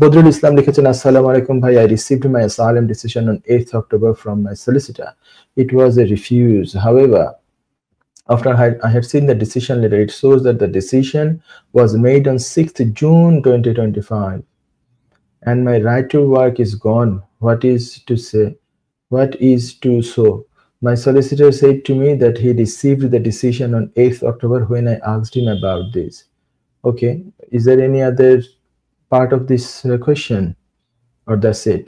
বদরুল ইসলাম লিখেছেন, আসসালামু আলাইকুম ভাই, I received my asylum decision on 8th October from my solicitor. It was a refuse. However, after I had seen the decision letter, it shows that the decision was made on 6th June 2025 and my right to work is gone. What is to say? What is to show? My solicitor said to me that he received the decision on 8th October when I asked him about this. Okay, is there any other part of this question or that's it?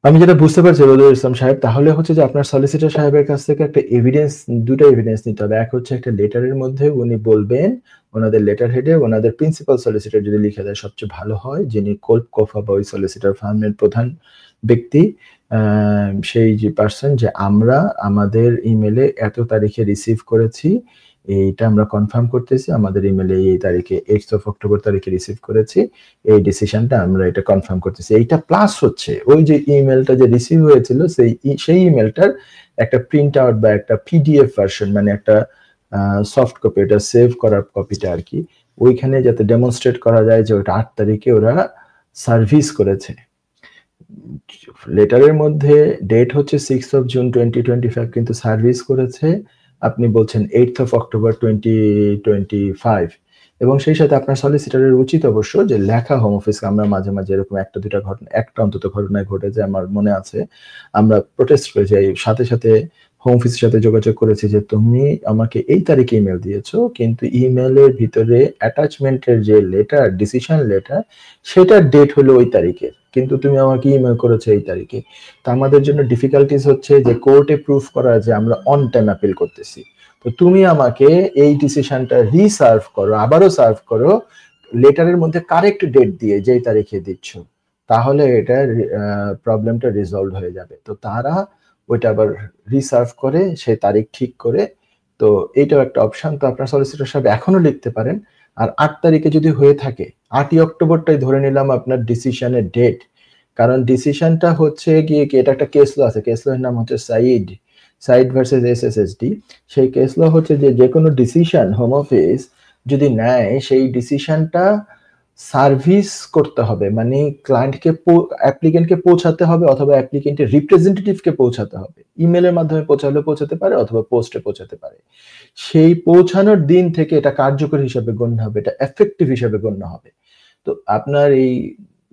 আমি যেটা বুঝতে পারছি বদরুল ইসলাম সাহেব, তাহলে হচ্ছে যে আপনার solicitor সাহেবের কাছ থেকে একটা এভিডেন্স, দুটো এভিডেন্স নিতে হবে। এক হচ্ছে একটা লেটারের মধ্যে উনি বলবেন, ওনাদের লেটার হেডে ওনাদের প্রিন্সিপাল সলিসিটর যদি লিখে দেয় সবচেয়ে ভালো হয়, যিনি কোল্প কোফা বা ওই সলিসিটর ফার্মের প্রধান ব্যক্তি, সেই যে পার্সন, যে আমরা আমাদের ইমেলে এত তারিখে রিসিভ করেছি, এইটা আমরা কনফার্ম করতেছি, আমাদের ইমেলে এই তারিখে 8th of October তারিখে রিসিভ করেছি, এই ডিসিশনটা আমরা এটা কনফার্ম করতেছি। এইটা প্লাস হচ্ছে ওই যে ইমেলটা যে রিসিভ হয়েছিল সেই ইমেলটার একটা প্রিন্ট আউট বা একটা পিডিএফ ভার্সন, মানে একটা সফট কপি, এটা সেভ করার কপিটা আর কি, ওইখানে যাতে ডেমনস্ট্রেট করা যায় যে ওটা 8 তারিখে ওরা সার্ভিস করেছে। লেটারের মধ্যে ডেট হচ্ছে 6th of June 2025, কিন্তু সার্ভিস করেছে আপনি বলছেন 8th of October 2025, এবং সেই সাথে আপনার সলিসিটরের উচিত অবশ্য যে লেখা হোম অফিসকে, আমরা মাঝে মাঝে এরকম একটা দুটা ঘটনা, একটা অন্তত ঘটনায় ঘটেছে আমার মনে আছে, আমরা প্রোটেস্ট করেছি, সাথে সাথে হোম অফিসের সাথে যোগাযোগ করেছি যে তুমি আমাকে এই তারিখে ইমেল দিয়েছো, কিন্তু ইমেলের ভিতরে অ্যাটাচমেন্টের যে লেটার, ডিসিশন লেটার, সেটার ডেট হলো ওই তারিখে, কিন্তু তুমি আমাকে ইমেল করেছো এই তারিখে। তো আমাদের জন্য ডিফিকাল্টিস হচ্ছে যে কোর্টে প্রুফ করা যে আমরা অন টাইম অ্যাপিল করতেছি। তো তুমি আমাকে এই ডিসিশনটা রিসার্ভ করো, আবারও সার্ভ করো লেটারের মধ্যে কারেক্ট ডেট দিয়ে যেই তারিখে দিচ্ছ, তাহলে এটা প্রবলেমটা রিজলভ হয়ে যাবে। তো তারা ওইটা আবার রিসার্ভ করে সেই তারিখ ঠিক করে, তো এইটাও একটা অপশন। তো আপনার সলিসিটর সাহেব এখনো লিখতে পারেন। আর 8 তারিখে যদি হয়ে থাকে, 8ই অক্টোবরটাই ধরে নিলাম আপনার ডিসিশনের ডেট, কারণ ডিসিশনটা হচ্ছে গিয়ে কি, এটা একটা কেস ল আছে, কেস ল এর নাম হচ্ছে সাইড ভার্সেস এসএসএসডি। সেই কেস ল হচ্ছে যে কোনো ডিসিশন হোম অফিস যদি নেয়, সেই ডিসিশনটা সার্ভিস করতে হবে, মানে ক্লায়েন্টকে, অ্যাপ্লিকেন্টকে পৌঁছাতে হবে, অথবা অ্যাপ্লিকেন্টের রিপ্রেজেন্টেটিভকে পৌঁছাতে হবে। ইমেলের মাধ্যমে পৌঁছালে পৌঁছাতে পারে, অথবা পোস্টে পৌঁছাতে পারে। সেই পৌঁছানোর দিন থেকে এটা কার্যকর হিসাবে গণ্য হবে, এটা এফেক্টিভ হিসাবে গণ্য হবে। তো আপনার এই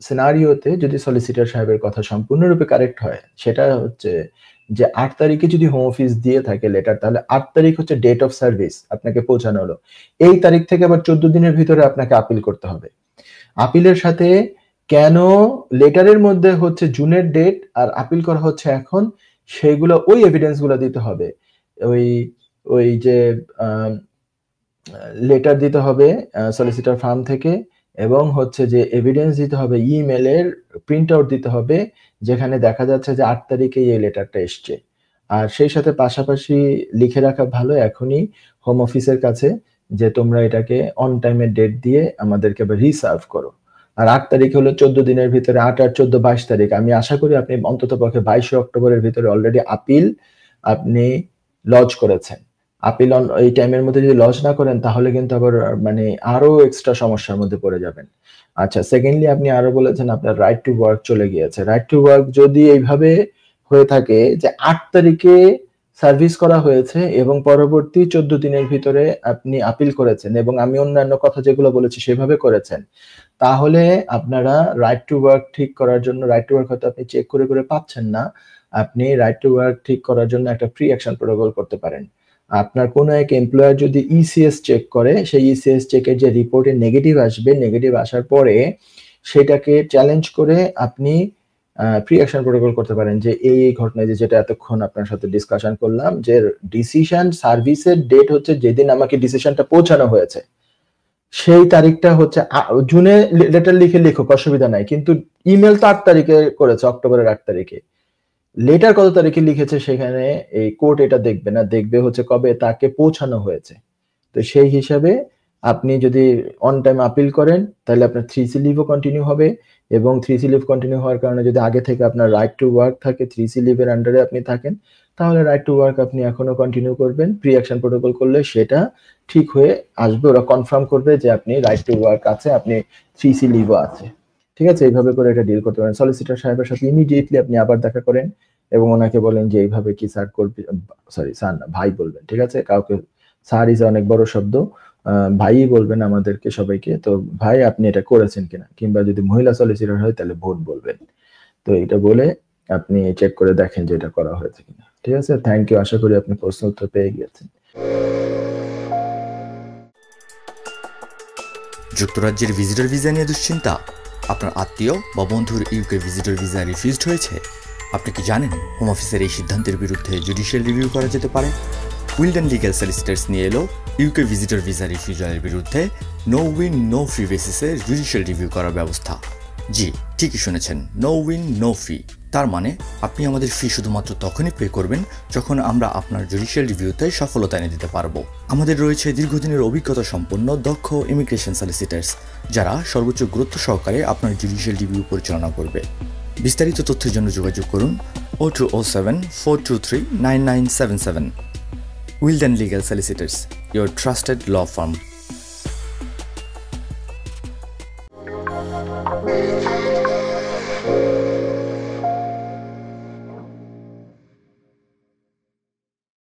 সিনারিওতে যদি সলিসিটর সাহেবের কথা সম্পূর্ণরূপে কারেক্ট হয়, সেটা হচ্ছে যে 8 তারিখে যদি হোম অফিস দিয়ে থাকে লেটার, তাহলে 8 তারিখ হচ্ছে ডেট অফ সার্ভিস, আপনাকে পৌঁছানো হলো। এই তারিখ থেকে আবার 14 দিনের ভিতরে আপনাকে আপিল করতে হবে। আপিলের সাথে কেন লেটারের মধ্যে হচ্ছে জুনের ডেট আর আপিল করা হচ্ছে এখন, সেইগুলো, ওই এভিডেন্স গুলো দিতে হবে। ওই যে লেটার দিতে হবে সলিসিটর ফার্ম থেকে, এবং হচ্ছে যে এভিডেন্স দিতে হবে, ইমেলের প্রিন্ট আউট দিতে হবে, যেখানে দেখা যাচ্ছে যে 8 তারিখে এই লেটারটা এসছে। আর সেই সাথে পাশাপাশি লিখে রাখা ভালো এখনই হোম অফিসের কাছে যে তোমরা এটাকে অন টাইমের ডেট দিয়ে আমাদেরকে আবার রিসার্ভ করো। আর 8 তারিখ হলো 14 দিনের ভিতরে, 8 আর 14 22 তারিখ। আমি আশা করি আপনি অন্তত পক্ষে 22 অক্টোবরের ভিতরে অলরেডি আপিল আপনি লজ করেছেন। আপিল এই টাইমের মধ্যে যদি লজ না করেন, তাহলে কিন্তু আবার মানে আরো এক্সট্রা সমস্যার মধ্যে পড়ে যাবেন। আচ্ছা, সেকেন্ডলি আপনি আরো বলেছেন আপনার রাইট টু ওয়ার্ক চলে গিয়েছে। রাইট টু ওয়ার্ক যদি এইভাবে হয়ে থাকে যে 8 তারিখে সার্ভিস করা হয়েছে এবং পরবর্তী 14 দিনের ভিতরে আপনি আপিল করেছেন, এবং আমি অন্যান্য কথা যেগুলো বলেছি সেভাবে করেছেন, তাহলে আপনারা রাইট টু ওয়ার্ক ঠিক করার জন্য, রাইট টু ওয়ার্ক হয়তো আপনি চেক করে করে পাচ্ছেন না, আপনি রাইট টু ওয়ার্ক ঠিক করার জন্য একটা প্রি অ্যাকশন প্রোটোকল করতে পারেন। আপনার কোনো এক এমপ্লয়ার যদি ইসিএস চেক করে, সেই ইসিএস চেকের যে রিপোর্টে নেগেটিভ আসবে, নেগেটিভ আসার পরে সেটাকে চ্যালেঞ্জ করে আপনি প্রি অ্যাকশন প্রোটোকল করতে পারেন যে এই ঘটনায় যেটা এতক্ষণ আপনার সাথে ডিসকাশন করলাম, যে ডিসিশন সার্ভিসের ডেট হচ্ছে যেদিন আমাকে ডিসিশনটা পৌঁছানো হয়েছে, সেই তারিখটা হচ্ছে জুনে লেটার লিখে লিখুক, অসুবিধা নাই, কিন্তু ইমেল তো 8 তারিখে করেছে, অক্টোবরের 8 তারিখে। লেটার কত তারিখে লিখেছে সেখানে এই কোর্ট এটা দেখবে না, দেখবে হচ্ছে কবে তাকে পৌঁছানো হয়েছে। তো সেই হিসাবে আপনি যদি অন টাইম আপিল করেন তাহলে আপনার 3C লিভও কন্টিনিউ হবে এবং 3C লিভ কন্টিনিউ হওয়ার কারণে যদি আগে থেকে আপনার রাইট টু ওয়ার্ক থাকে 3C লিভের আন্ডারে আপনি থাকেন তাহলে রাইট টু ওয়ার্ক আপনি এখনো কন্টিনিউ করবেন। প্রি অ্যাকশন প্রোটোকল করলে সেটা ঠিক হয়ে আসবে, ওরা কনফার্ম করবে যে আপনি রাইট টু ওয়ার্ক আছে, আপনি 3C লিভও আছে। ঠিক আছে, এইভাবে করে এটা ডিল করতে পারেন। সলিসিটর সাহেবের সাথে ইমিডিয়েটলি আপনি আবার দেখা করেন এবং ওনাকে বলেন যে এইভাবে কি স্যার করবে, সরি স্যার না ভাই বলবেন, ঠিক আছে, কাউকে স্যার ইজ অনেক বড় শব্দ, ভাইই বলবেন আমাদেরকে সবাইকে। তো ভাই আপনি এটা করেছেন কিনা, কিংবা যদি মহিলা সলিসিটর হয় তাহলে বোন বলবেন। তো এটা বলে আপনি চেক করে দেখেন যে এটা করা হয়েছে কিনা। ঠিক আছে, থ্যাংক ইউ, আশা করি আপনি প্রশ্ন উত্তর পেয়ে গিয়েছেন। যুক্তরাজ্যের ভিজিটর ভিসা নিয়ে দুশ্চিন্তা? আপনার আত্মীয় বা বন্ধুর ইউকে ভিজিটর ভিসা রিফিউজড হয়েছে? আপনি কি জানেন হোম অফিসের এই সিদ্ধান্তের বিরুদ্ধে জুডিশিয়াল রিভিউ করা যেতে পারে? উইলডেন লিগ্যাল সলিসিটরস নিয়ে এলো ইউকে ভিজিটর ভিসা রিফিউজালের বিরুদ্ধে নো উইন নো ফি বেসিসে জুডিশিয়াল রিভিউ করার ব্যবস্থা। জি, ঠিকই শুনেছেন, নো উইন নো ফি। তার মানে আপনি আমাদের ফি শুধুমাত্র তখনই পে করবেন যখন আমরা আপনার জুডিশিয়াল রিভিউতে সফলতা এনে দিতে পারবো। আমাদের রয়েছে দীর্ঘদিনের অভিজ্ঞতা সম্পন্ন দক্ষ ইমিগ্রেশন সলিসিটার্স, যারা সর্বোচ্চ গুরুত্ব সহকারে আপনার জুডিশিয়াল রিভিউ পরিচালনা করবে। বিস্তারিত তথ্যের জন্য যোগাযোগ করুন 0207 423 9977। Wilden legal solicitors, your trusted law firm.